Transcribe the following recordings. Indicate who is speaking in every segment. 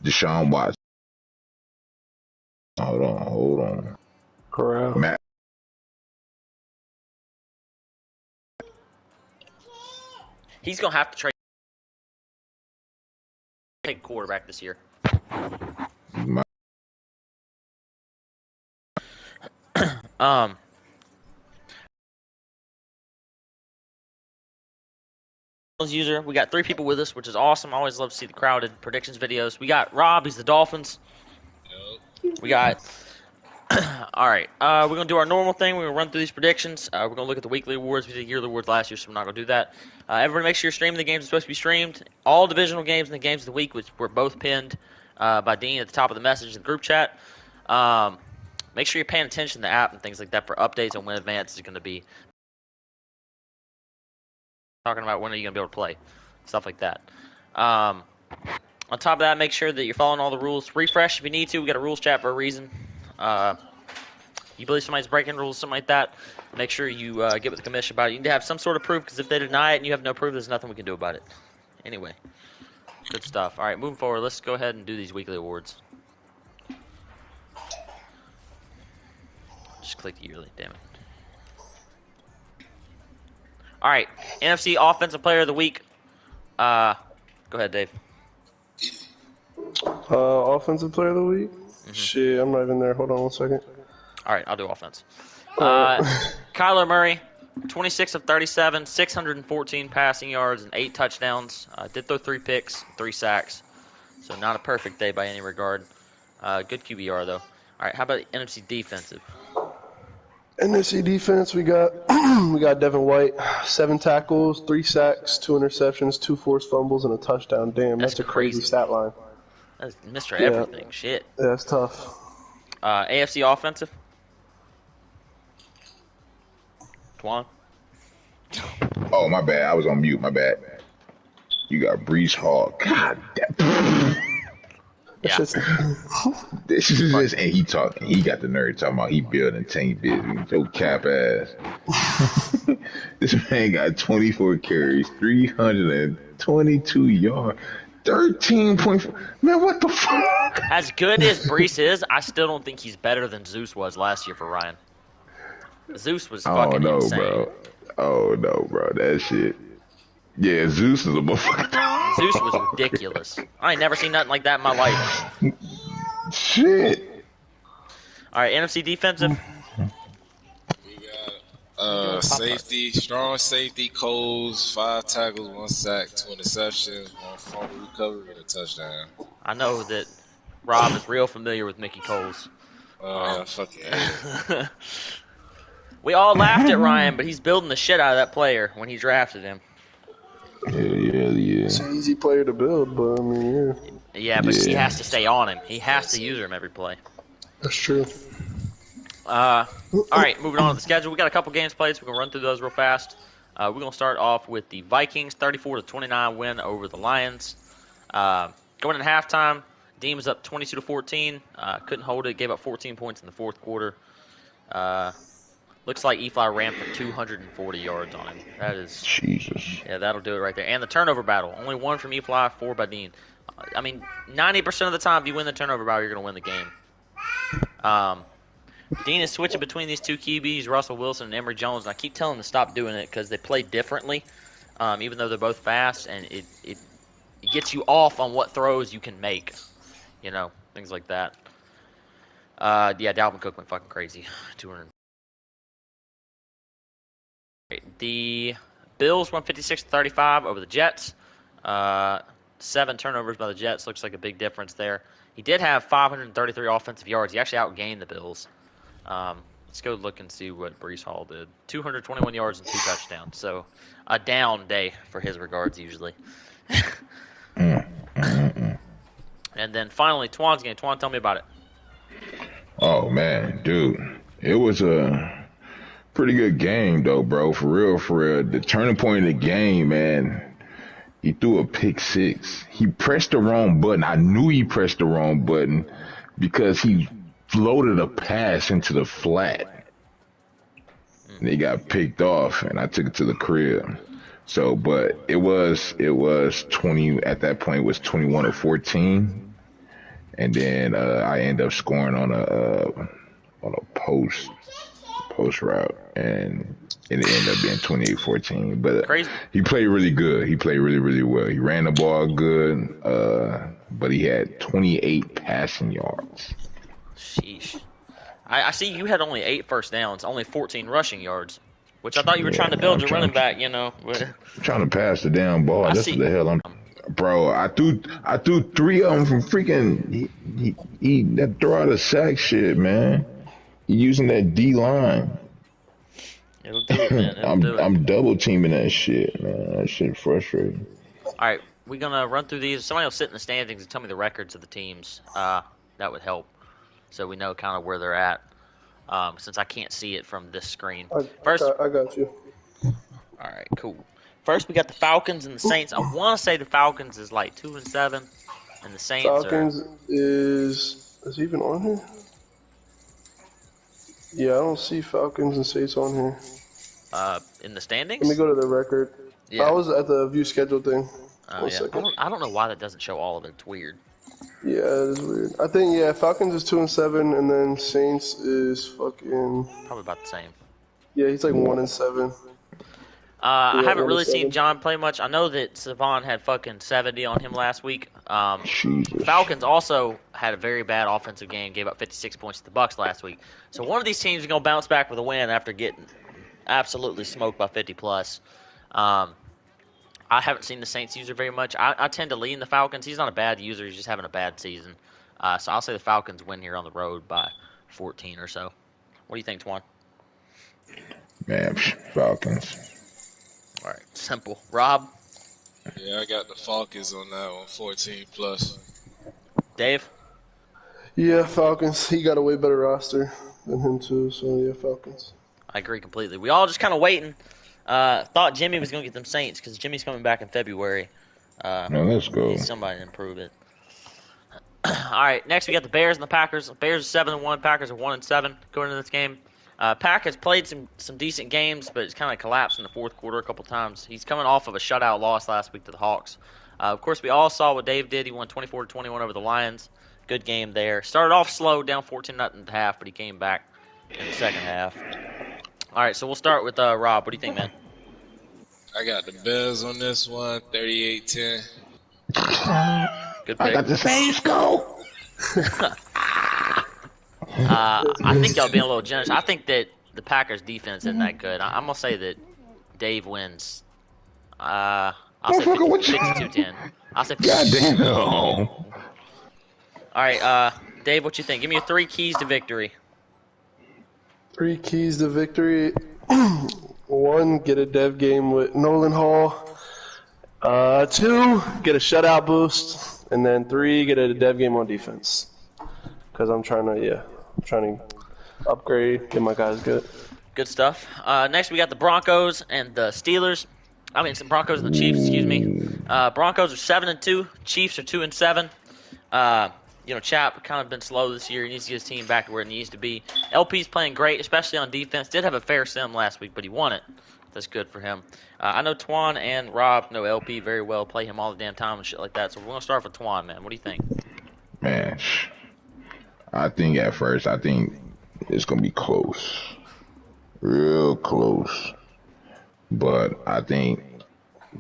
Speaker 1: Deshaun Watson. Hold on.
Speaker 2: Corral.
Speaker 1: Matt.
Speaker 3: He's gonna have to take quarterback this year. User, we got 3 people with us, which is awesome. I always love to see the crowded predictions videos. We got Rob, he's the Dolphins. We got all right. We're gonna do our normal thing. We're gonna run through these predictions. We're gonna look at the weekly awards. We did yearly awards last year, so we're not gonna do that. Everybody, make sure you're streaming the games that's supposed to be streamed. All divisional games and the games of the week, which were both pinned by Dean at the top of the message in the group chat. Make sure you're paying attention to the app and things like that for updates on when Advance is gonna be. Talking about when are you gonna be able to play, stuff like that. On top of that, make sure that you're following all the rules. Refresh if you need to. We got a rules chat for a reason. You believe somebody's breaking rules, something like that, make sure you get with the commission about it. You need to have some sort of proof, because if they deny it and you have no proof, there's nothing we can do about it. Anyway, good stuff. All right, moving forward, let's go ahead and do these weekly awards. Just click the yearly, damn it. All right, NFC Offensive Player of the Week. Go ahead, Dave.
Speaker 2: Offensive Player of the Week? Shit, I'm not even there. Hold on 1 second.
Speaker 3: All right, I'll do offense. Kyler Murray, 26 of 37, 614 passing yards and 8 touchdowns. Did throw 3 picks, 3 sacks. So not a perfect day by any regard. Good QBR, though. All right, how about the NFC defensive?
Speaker 2: NFC defense, we got we got Devin White, 7 tackles, 3 sacks, 2 interceptions, 2 forced fumbles, and a touchdown. Damn, that's a crazy stat line.
Speaker 3: That's Mr. Everything. Shit.
Speaker 2: Yeah, that's tough.
Speaker 3: AFC offensive. Twan.
Speaker 1: Oh, my bad. I was on mute. My bad. You got Brees Hall. God damn.
Speaker 3: Yeah.
Speaker 1: This is just, and he talking. He got the nerve talking about he building tank business. Your cap ass. This man got 24 carries, 322 yards, 13.4. Man, what the fuck?
Speaker 3: As good as Brees is, I still don't think he's better than Zeus was last year for Ryan. Zeus was fucking insane.
Speaker 1: Bro. Oh no, bro. That shit. Yeah, Zeus is a motherfucker.
Speaker 3: Zeus was ridiculous. I ain't never seen nothing like that in my life.
Speaker 1: Shit.
Speaker 3: All right, NFC defensive.
Speaker 4: We got safety, strong safety, Coles, 5 tackles, 1 sack, 2 interceptions, 1 fumble recovery, and a touchdown.
Speaker 3: I know that Rob is real familiar with Mickey Coles.
Speaker 4: Fuck yeah.
Speaker 3: We all laughed at Ryan, but he's building the shit out of that player when he drafted him.
Speaker 1: Yeah.
Speaker 2: It's an easy player to build, but I mean, yeah.
Speaker 3: Yeah, but he has to stay on him. He has to use him every play.
Speaker 2: That's true.
Speaker 3: All right, moving on to the schedule. We got a couple games played, so we're going to run through those real fast. We're going to start off with the Vikings 34-29 win over the Lions. Going into halftime, Dean was up 22-14. Couldn't hold it. Gave up 14 points in the fourth quarter. Looks like Efly ran for 240 yards on him. That is
Speaker 1: Jesus.
Speaker 3: Yeah, that'll do it right there. And the turnover battle. Only 1 from Efly, 4 by Dean. I mean, 90% of the time, if you win the turnover battle, you're going to win the game. Dean is switching between these 2 QBs, Russell Wilson and Emory Jones, and I keep telling him to stop doing it because they play differently, even though they're both fast, and it gets you off on what throws you can make, things like that. Yeah, Dalvin Cook went fucking crazy. 200. The Bills won 56-35 over the Jets. 7 turnovers by the Jets. Looks like a big difference there. He did have 533 offensive yards. He actually outgained the Bills. Let's go look and see what Brees Hall did. 221 yards and 2 touchdowns. So a down day for his regards usually. And then finally, Twan's game. Twan, tell me about it.
Speaker 1: Oh, man, dude. It was a pretty good game, though, bro. For real. The turning point of the game, man, he threw a pick 6. He pressed the wrong button. I knew he pressed the wrong button because he floated a pass into the flat. And he got picked off, and I took it to the crib. So, but it was 20 at that point. It was 21-14, and then I end up scoring on a post route, and it ended up being 28-14. But
Speaker 3: Crazy.
Speaker 1: he played really good. He played really, really well. He ran the ball good, but he had 28 passing yards.
Speaker 3: Sheesh. I see you had only 8 first downs, only 14 rushing yards, which I thought you were trying
Speaker 1: Yeah,
Speaker 3: to
Speaker 1: man,
Speaker 3: build your running back, you know.
Speaker 1: I'm trying to pass the damn ball.
Speaker 3: I
Speaker 1: That's what
Speaker 3: see.
Speaker 1: the hell I'm. Bro, I threw 3 of them from freaking he that throw out a sack shit, man. He using that D line.
Speaker 3: It'll do it, man. It'll
Speaker 1: I'm
Speaker 3: do it.
Speaker 1: I'm double teaming that shit, man. That shit frustrating.
Speaker 3: All right, we're gonna run through these. Somebody will sit in the standings and tell me the records of the teams. That would help, so we know kind of where they're at. Since I can't see it from this screen. First,
Speaker 2: I got you.
Speaker 3: all right, cool. First, we got the Falcons and the Saints. I want to say the Falcons is like 2-7, and the Saints are
Speaker 2: Falcons is he even on here? Yeah, I don't see Falcons and Saints on here.
Speaker 3: in the
Speaker 2: Let me
Speaker 3: standings.
Speaker 2: go to the record. I
Speaker 3: Yeah.
Speaker 2: was at the view schedule thing.
Speaker 3: Oh
Speaker 2: One
Speaker 3: yeah. I
Speaker 2: second.
Speaker 3: don't know why that doesn't show all of it. It's weird.
Speaker 2: Yeah, it is weird. I think Falcons is 2-7, and then Saints is fucking
Speaker 3: Probably about the same.
Speaker 2: yeah. He's like 1-7.
Speaker 3: I
Speaker 2: Yeah,
Speaker 3: haven't really seen
Speaker 2: 1-7.
Speaker 3: John play much. I know that Savon had fucking 70 on him last week.
Speaker 1: Jesus.
Speaker 3: Falcons also had a very bad offensive game, gave up 56 points to the Bucks last week. So one of these teams is going to bounce back with a win after getting absolutely smoked by 50 plus. I haven't seen the Saints user very much. I tend to lean the Falcons. He's not a bad user. He's just having a bad season. So I'll say the Falcons win here on the road by 14 or so. What do you think, Twan?
Speaker 1: Man, Falcons.
Speaker 3: All right, simple. Rob,
Speaker 4: Yeah, I got the Falcons on that one, 14 plus.
Speaker 3: Dave?
Speaker 2: Yeah, Falcons. He got a way better roster than him too. So yeah, Falcons.
Speaker 3: I agree completely. We all just kind of waiting. Thought Jimmy was going to get them Saints because Jimmy's coming back in February.
Speaker 1: Now let's go.
Speaker 3: Needs somebody to improve it. All right, next we got the Bears and the Packers. Bears are 7-1, Packers are 1-7 going into this game. Packers played some decent games, but it's kind of collapsed in the fourth quarter a couple times. He's coming off of a shutout loss last week to the Hawks. Of course, we all saw what Dave did. He won 24-21 over the Lions. Good game there. Started off slow, down 14-0 at the half, but he came back in the second half. All right, so we'll start with Rob. What do you think, man?
Speaker 4: I got the Bears on this one, 38-10.
Speaker 3: Good
Speaker 1: I
Speaker 3: pick.
Speaker 1: got the same score.
Speaker 3: I think y'all being a little generous. I think that the Packers defense isn't that good. I'm gonna say that Dave wins. I'll say
Speaker 1: Motherfucker, what you-
Speaker 3: 52-10. I'll say 52-10.
Speaker 1: Goddamn. No.
Speaker 3: All right, Dave, what you think? Give me your 3 keys to victory.
Speaker 2: 3 keys to victory. 1, get a dev game with Nolan Hall. 2, get a shutout boost, and then 3, get a dev game on defense. Because I'm trying to upgrade, get my guys good.
Speaker 3: Good stuff. Next, we got the Broncos and the Steelers. I mean, some Broncos and the Chiefs. Excuse me. Broncos are 7-2. Chiefs are 2-7. Chap kind of been slow this year. He needs to get his team back to where it needs to be. LP's playing great, especially on defense. Did have a fair sim last week, but he won it. That's good for him. I know Twan and Rob know LP very well. Play him all the damn time and shit like that. So we're gonna start with Twan, man. What do you think?
Speaker 1: Man, I think it's gonna be close, real close. But I think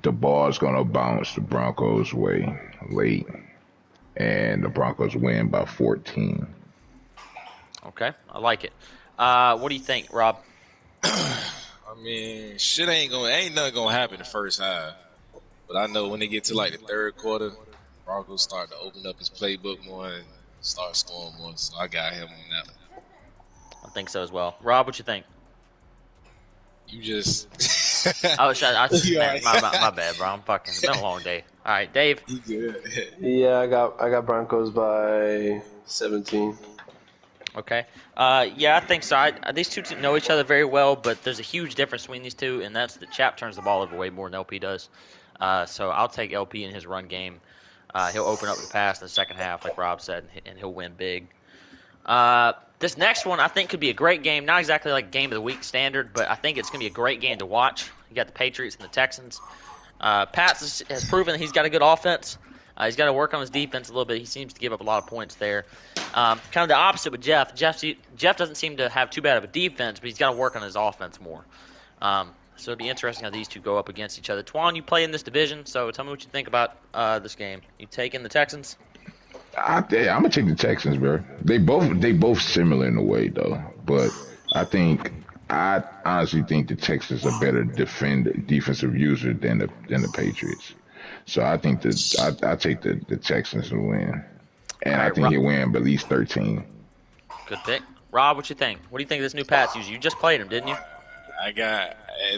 Speaker 1: the ball's gonna bounce the Broncos' way late, and the Broncos win by 14.
Speaker 3: Okay, I like it. What do you think, Rob?
Speaker 4: I mean, shit ain't nothing gonna happen the first half. But I know when they get to like the third quarter, Broncos start to open up his playbook more and start scoring more. So I got him on that one.
Speaker 3: I think so as well. Rob, what you think?
Speaker 4: You just
Speaker 3: Oh, man,
Speaker 4: right.
Speaker 3: my bad, bro. It's been a long day. All right, Dave.
Speaker 4: You good.
Speaker 2: Yeah, I got Broncos by 17.
Speaker 3: Okay. Yeah, I think so. These two know each other very well, but there's a huge difference between these two, and that's that Chap turns the ball over way more than LP does. So I'll take LP in his run game. He'll open up the pass in the second half, like Rob said, and he'll win big. This next one I think could be a great game. Not exactly like game of the week standard, but I think it's going to be a great game to watch. You got the Patriots and the Texans. Pats has proven that he's got a good offense. He's got to work on his defense a little bit. He seems to give up a lot of points there. Kind of the opposite with Jeff. Jeff doesn't seem to have too bad of a defense, but he's got to work on his offense more. So it'll be interesting how these two go up against each other. Twan, you play in this division, so tell me what you think about this game. You taking the Texans?
Speaker 1: I'm gonna take the Texans, bro. They both similar in a way though, but I honestly think the Texans are better defensive user than the Patriots. So I think I take the Texans to win, and
Speaker 3: All
Speaker 1: I
Speaker 3: right,
Speaker 1: think he'll win by at least 13.
Speaker 3: Good pick. Rob, what you think? What do you think of this new Pats user? You just played him, didn't you?
Speaker 4: I got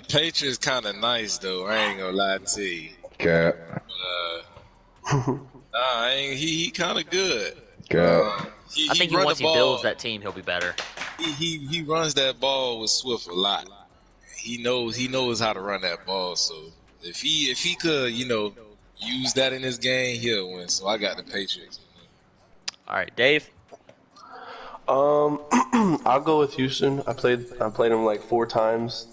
Speaker 4: Patriots kind of nice though. I ain't gonna lie to you.
Speaker 1: Cap,
Speaker 4: He kind of good.
Speaker 1: cap.
Speaker 3: I think once he builds that team, he'll be better.
Speaker 4: He runs that ball with Swift a lot. He knows how to run that ball. So if he could use that in his game, he'll win. So I got the Patriots.
Speaker 3: All right, Dave.
Speaker 2: I'll go with Houston. I played him like 4 times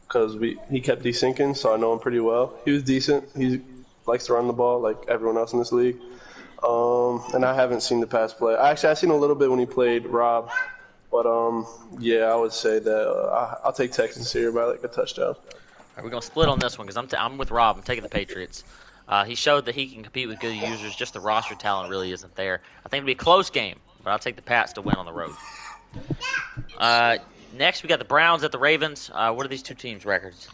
Speaker 2: because he kept desyncing, so I know him pretty well. He was decent. He likes to run the ball like everyone else in this league. And I haven't seen the pass play. Actually, I've seen a little bit when he played Rob. But, yeah, I would say that I'll take Texans here by like a touchdown.
Speaker 3: All right, we're going to split on this one because I'm with Rob. I'm taking the Patriots. He showed that he can compete with good users. Just the roster talent really isn't there. I think it'll be a close game, but I'll take the Pats to win on the road. Next, we got the Browns at the Ravens. What are these two teams' records?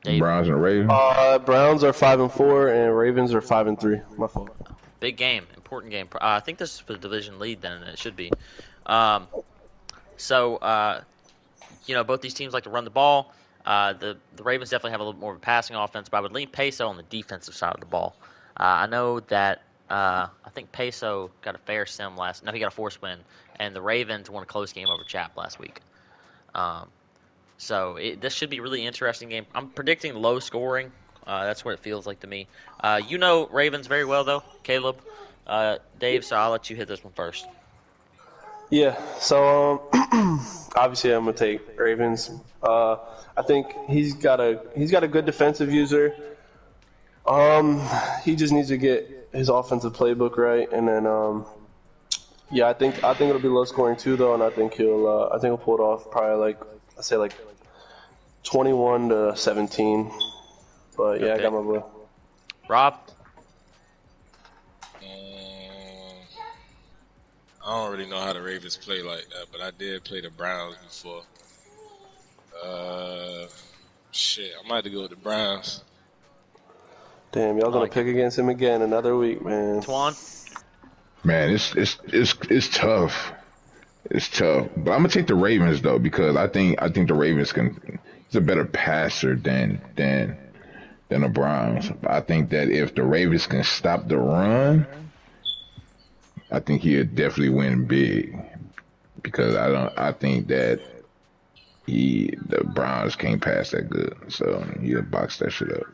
Speaker 3: Dave.
Speaker 1: Browns and Ravens.
Speaker 2: Browns are 5-4 and Ravens are 5-3. My fault.
Speaker 3: Big game, important game. I think this is for the division lead then, and it should be. Both these teams like to run the ball. The Ravens definitely have a little more of a passing offense, but I would lean Peso on the defensive side of the ball. I know that I think Peso got a fair sim he got a forced win, and the Ravens won a close game over Chap last week. This should be a really interesting game. I'm predicting low scoring. That's what it feels like to me. You know Ravens very well, though, Caleb. Dave, so I'll let you hit this one first.
Speaker 2: Yeah, so obviously I'm gonna take Ravens. I think he's got a good defensive user. He just needs to get his offensive playbook right, and then I think it'll be low scoring too, though, and I think he'll pull it off probably like 21-17. But yeah,
Speaker 3: Okay.
Speaker 2: I got my boy.
Speaker 3: Rob?
Speaker 4: I don't really know how the Ravens play like that, but I did play the Browns before. I might have to go with the Browns.
Speaker 2: Damn, y'all gonna pick against him again another week, man.
Speaker 3: Twan?
Speaker 1: Man, it's tough. It's tough, but I'm gonna take the Ravens though because I think the Ravens he's a better passer than the Browns. I think that if the Ravens can stop the run, I think he'll definitely win big because I think that the Browns can't pass that good, so he'll box that shit up.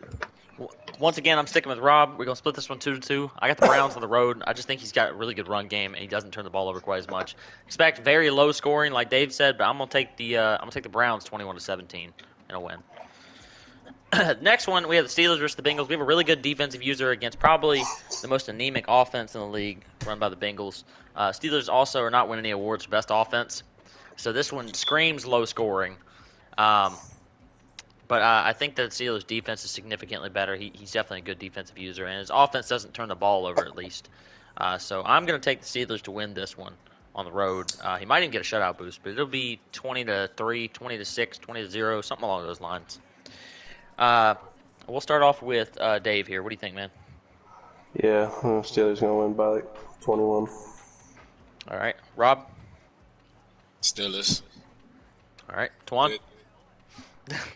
Speaker 3: Once again, I'm sticking with Rob. We're going to split this one 2-2. I got the Browns on the road. I just think he's got a really good run game, and he doesn't turn the ball over quite as much. Expect very low scoring, like Dave said, but I'm going to take the Browns 21-17 in a win. Next one, we have the Steelers versus the Bengals. We have a really good defensive user against probably the most anemic offense in the league, run by the Bengals. Steelers also are not winning any awards for best offense, so this one screams low scoring. But I think that the Steelers' defense is significantly better. He's definitely a good defensive user, and his offense doesn't turn the ball over at least. So I'm going to take the Steelers to win this one on the road. He might even get a shutout boost, but it'll be 20-3, 20-6, 20-0, something along those lines. We'll start off with Dave here. What do you think, man?
Speaker 2: Yeah, Steelers gonna win by like 21.
Speaker 3: All right, Rob.
Speaker 4: Steelers.
Speaker 3: All right, Twan.
Speaker 4: Good.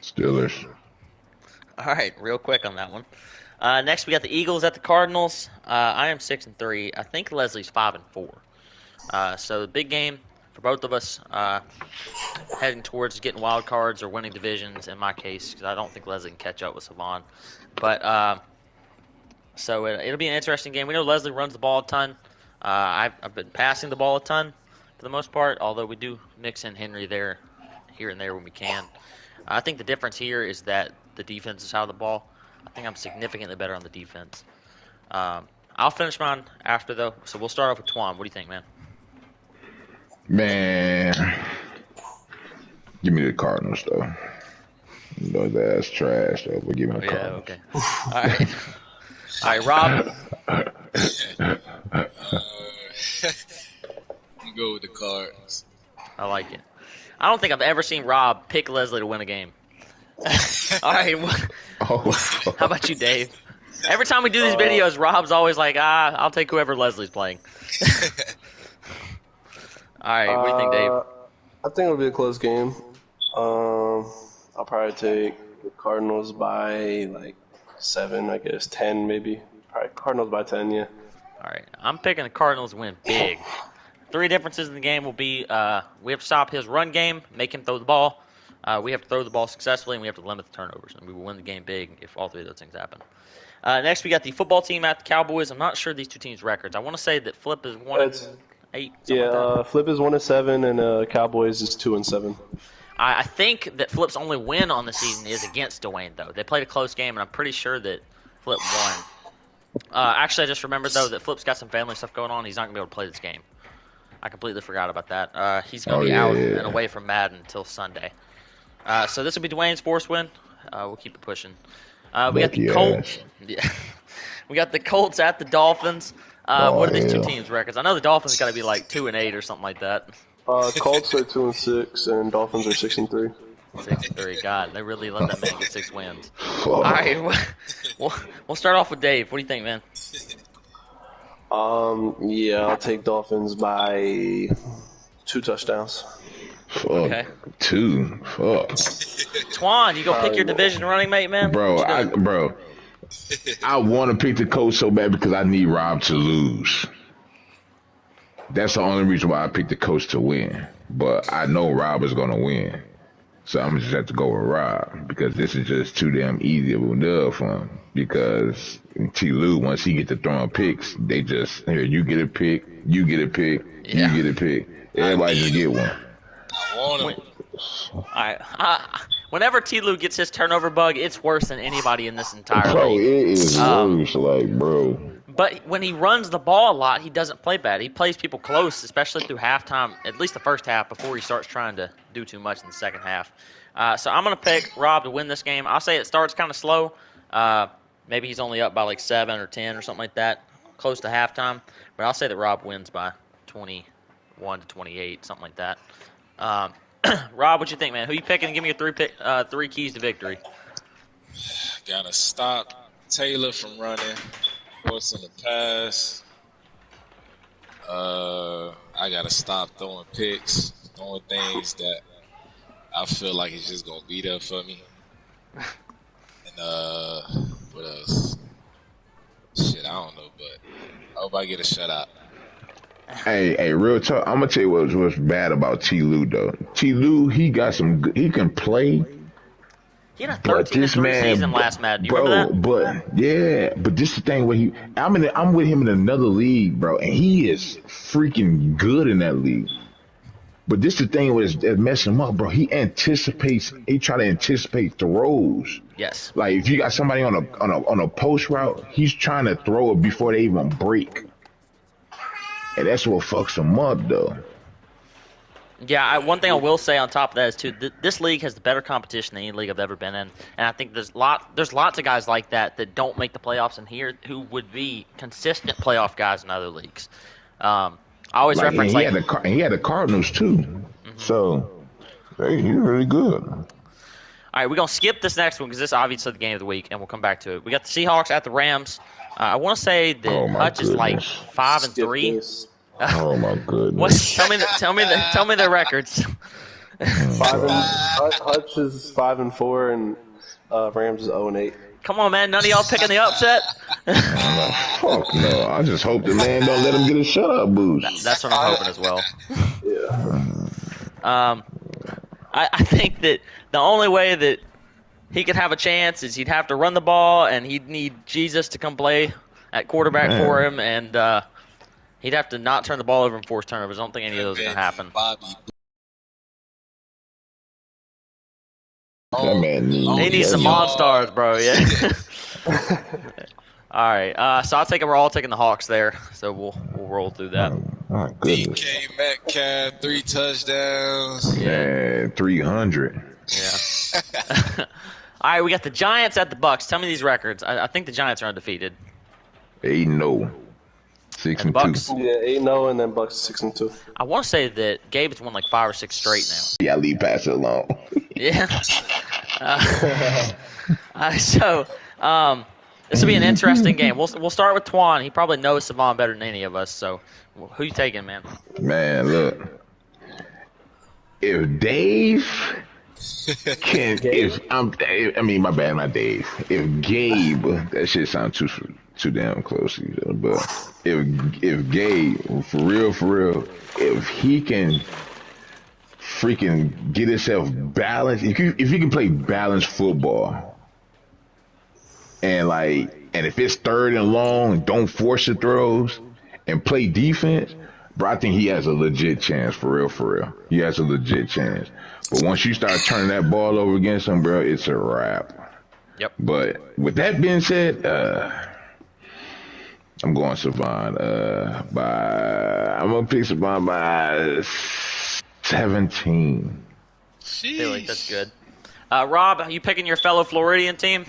Speaker 1: Steelers.
Speaker 3: All right, real quick on that one. Next, we got the Eagles at the Cardinals. I am 6-3. I think Leslie's 5-4. So the big game for both of us, heading towards getting wild cards or winning divisions. In my case, because I don't think Leslie can catch up with Savon. But so it'll be an interesting game. We know Leslie runs the ball a ton. I've been passing the ball a ton for the most part, although we do mix in Henry there, here and there when we can. I think the difference here is that the defensive side of the ball, I think I'm significantly better on the defense. I'll finish mine after, though, so we'll start off with Twan. What do you think, man?
Speaker 1: Man, give me the Cardinals though. You know that's trash though, but give me the
Speaker 3: Yeah,
Speaker 1: Cardinals.
Speaker 3: okay. All right. All right, Rob.
Speaker 4: You go with the Cards.
Speaker 3: I like it. I don't think I've ever seen Rob pick Leslie to win a game. All right.
Speaker 1: Oh,
Speaker 3: How about you, Dave? Every time we do these videos, Rob's always like, I'll take whoever Leslie's playing. All right, what do you think, Dave?
Speaker 2: I think it'll be a close game. I'll probably take the Cardinals by like 7, I guess 10 maybe. Probably Cardinals by 10, yeah.
Speaker 3: All right, I'm picking the Cardinals to win big. 3 differences in the game will be we have to stop his run game, make him throw the ball. We have to throw the ball successfully, and we have to limit the turnovers. And we will win the game big if all 3 of those things happen. Next, we got the football team at the Cowboys. I'm not sure these 2 teams' records. I want to say that Flip is 1-8.
Speaker 2: Yeah,
Speaker 3: Like
Speaker 2: Flip is 1-7 and Cowboys is 2-7.
Speaker 3: I think that Flip's only win on the season is against Dwayne, though. They played a close game, and I'm pretty sure that Flip won. Actually, I just remembered, though, that Flip's got some family stuff going on. He's not going to be able to play this game. I completely forgot about that. He's going to be out and away from Madden until Sunday. So this will be Dwayne's fourth win. We'll keep it pushing. We got the Colts. Yeah. We got the Colts at the Dolphins. What are these 2 teams' records? I know the Dolphins got to be like 2-8 or something like that.
Speaker 2: Colts are 2-6 and Dolphins are 6-3.
Speaker 3: 6-3. God, they really let that man get 6 wins. All right, we'll start off with Dave. What do you think, man?
Speaker 2: Yeah, I'll take Dolphins by 2 touchdowns.
Speaker 1: fuck.
Speaker 3: Okay.
Speaker 1: 2. Fuck.
Speaker 3: Twan, you go pick your division running mate, man?
Speaker 1: Bro,
Speaker 3: What you doing?
Speaker 1: I want to pick the Colts so bad because I need Rob to lose. That's the only reason why I picked the Colts to win. But I know Rob is gonna win, so I'm just have to go with Rob because this is just too damn easy of a dub for him. Because T. Lou, once he get to throwing picks, they just here you get a pick, you get a pick,
Speaker 3: Yeah.
Speaker 1: you get a pick. Everybody just get one.
Speaker 4: I want him.
Speaker 3: Whenever T. Lou gets his turnover bug, it's worse than anybody in this entire
Speaker 1: Bro,
Speaker 3: league.
Speaker 1: it is worse, like, bro.
Speaker 3: But when he runs the ball a lot, he doesn't play bad. He plays people close, especially through halftime, at least the first half, before he starts trying to do too much in the second half. So I'm going to pick Rob to win this game. I'll say it starts kind of slow. Maybe he's only up by like 7 or 10 or something like that, close to halftime. But I'll say that Rob wins by 21-28, something like that. Rob, what you think, man? Who you picking? Give me your 3 keys to victory.
Speaker 4: Gotta stop Taylor from running. Forcing the pass. I gotta stop throwing picks, throwing things that I feel like it's just gonna be there for me. And what else? Shit, I don't know, but I hope I get a shutout.
Speaker 1: Hey, real talk. I'm gonna tell you what's bad about T. Lou though. T. Lou, he got he can play.
Speaker 3: He had a
Speaker 1: But
Speaker 3: 13-3
Speaker 1: this man,
Speaker 3: season last Madden. Do you
Speaker 1: bro,
Speaker 3: remember that?
Speaker 1: but this the thing where I'm with him in another league, bro, and he is freaking good in that league. But this the thing where it's messing him up, bro. He try to anticipate throws.
Speaker 3: Yes.
Speaker 1: Like if you got somebody on a post route, he's trying to throw it before they even break, and that's what fucks him up, though.
Speaker 3: Yeah, one thing I will say on top of that is too, this league has the better competition than any league I've ever been in, and I think there's lots of guys like that don't make the playoffs in here who would be consistent playoff guys in other leagues. I always reference
Speaker 1: he had the Cardinals too, so hey, he's really good.
Speaker 3: All right, we're gonna skip this next one because this is obviously the game of the week, and we'll come back to it. We got the Seahawks at the Rams. I want to say that Hutch is like 5-3.
Speaker 1: Oh my goodness!
Speaker 3: What? Tell me their records.
Speaker 2: Hutch is 5-4 and Rams is 0-8.
Speaker 3: Come on, man! None of y'all picking the upset.
Speaker 1: Fuck no! I just hope the man don't let him get a shutout boost.
Speaker 3: That's what I'm hoping as well.
Speaker 2: Yeah.
Speaker 3: I think that the only way that he could have a chance is he'd have to run the ball, and he'd need Jesus to come play at quarterback for him, and He'd have to not turn the ball over and force turnovers. I don't think any of those are going to happen.
Speaker 4: Bobby.
Speaker 1: That man
Speaker 3: He
Speaker 1: needs
Speaker 3: needs some Monstars, bro. Yeah. All right. So we're all taking the Hawks there. So we'll roll through that.
Speaker 1: Oh, my goodness.
Speaker 4: DK Metcalf, 3 touchdowns.
Speaker 1: Man, 300.
Speaker 3: Yeah. All right, we got the Giants at the Bucks. Tell me these records. I think the Giants are undefeated.
Speaker 1: 8-0. 6 and
Speaker 3: Bucks.
Speaker 1: 2.
Speaker 2: Yeah, 8-0 and then Bucks 6-2.
Speaker 3: I want to say that Gabe's won like 5 or 6 straight now.
Speaker 1: Yeah, leave pass it along.
Speaker 3: Yeah. So this will be an interesting game. We'll start with Twan. He probably knows Savon better than any of us. So who you taking, man?
Speaker 1: Man, look. If Dave can, my bad, not Dave. If Gabe, that shit sounds too damn close to each other. But if Gabe, for real, if he can freaking get himself balanced, if he can play balanced football, and if it's third and long, don't force the throws and play defense, bro, I think he has a legit chance, for real. He has a legit chance. But once you start turning that ball over against him, bro, it's a wrap.
Speaker 3: Yep.
Speaker 1: But with that being said, I'm going Savon. I'm gonna pick Savon by 17.
Speaker 3: I feel like that's good. Rob, are you picking your fellow Floridian team?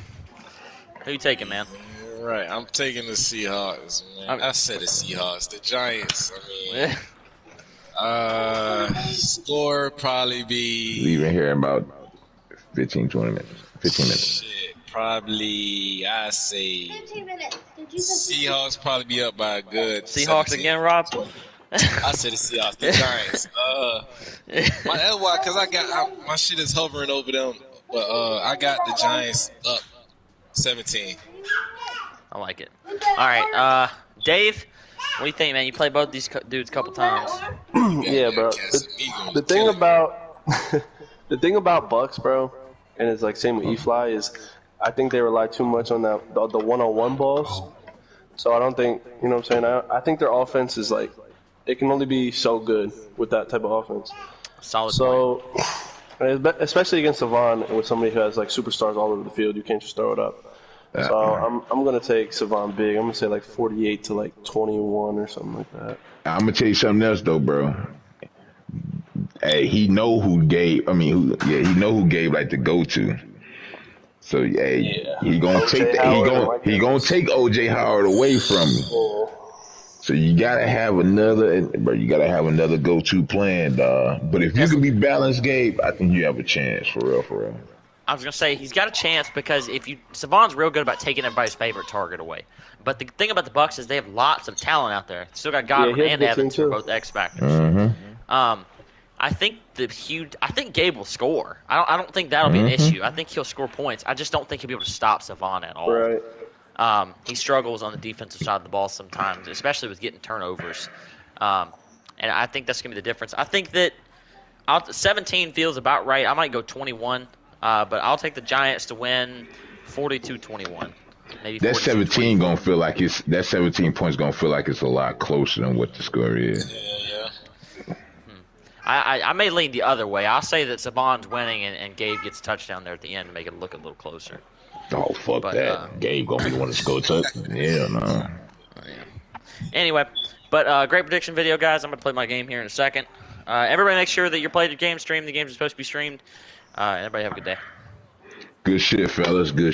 Speaker 3: Who you taking, man?
Speaker 4: Right, I'm taking the Seahawks, man. I said the Seahawks. The Giants, score probably be...
Speaker 1: Leaving here in about 15 minutes.
Speaker 4: Shit, probably, I say...
Speaker 5: 15 minutes.
Speaker 4: Seahawks probably be up by a good
Speaker 3: Seahawks
Speaker 4: 17.
Speaker 3: again, Rob?
Speaker 4: I said the Seahawks, the Giants. That's why, because my shit is hovering over them. But I got the Giants up 17.
Speaker 3: I like it. All right, Dave, what do you think, man? You played both these dudes a couple times.
Speaker 2: Yeah, bro. The thing about the thing about Bucks, bro, and it's like same with E-Fly, is I think they rely too much on the one-on-one balls. So I don't think, you know what I'm saying? I think their offense is like, it can only be so good with that type of offense.
Speaker 3: Solid.
Speaker 2: So, especially against Savon with somebody who has like superstars all over the field, you can't just throw it up. So I'm gonna take Savon big. I'm gonna say like 48 to like 21 or something like that.
Speaker 1: I'm gonna tell you something else though, bro. Hey, he know who Gabe. He know who Gabe like to go to. So he gonna take he gonna take OJ Howard away from me.
Speaker 2: Yeah.
Speaker 1: So you gotta have another, bro. You gotta have another go-to plan, dog. But if you can be balanced, Gabe, I think you have a chance, for real.
Speaker 3: I was gonna say he's got a chance because Savon's real good about taking everybody's favorite target away. But the thing about the Bucks is they have lots of talent out there. Still got Godwin and Evans who are both X factors.
Speaker 1: Mm-hmm.
Speaker 3: I think Gabe will score. I don't think that'll be an issue. I think he'll score points. I just don't think he'll be able to stop Savon at all.
Speaker 2: Right.
Speaker 3: He struggles on the defensive side of the ball sometimes, especially with getting turnovers. And I think that's gonna be the difference. I think that 17 feels about right. I might go 21. But I'll take the Giants to win 42-21. Maybe
Speaker 1: that 17 gonna feel like that 17 points gonna feel like it's a lot closer than what the score is.
Speaker 4: Yeah.
Speaker 3: I may lean the other way. I'll say that Savon's winning and Gabe gets a touchdown there at the end to make it look a little closer.
Speaker 1: Oh fuck that! Gabe gonna be the one to score touchdown. Yeah, no.
Speaker 3: Anyway, but great prediction video, guys. I'm gonna play my game here in a second. Everybody, make sure that you're playing your game. Stream. The games are supposed to be streamed. Everybody have a good day.
Speaker 1: Good shit, fellas. Good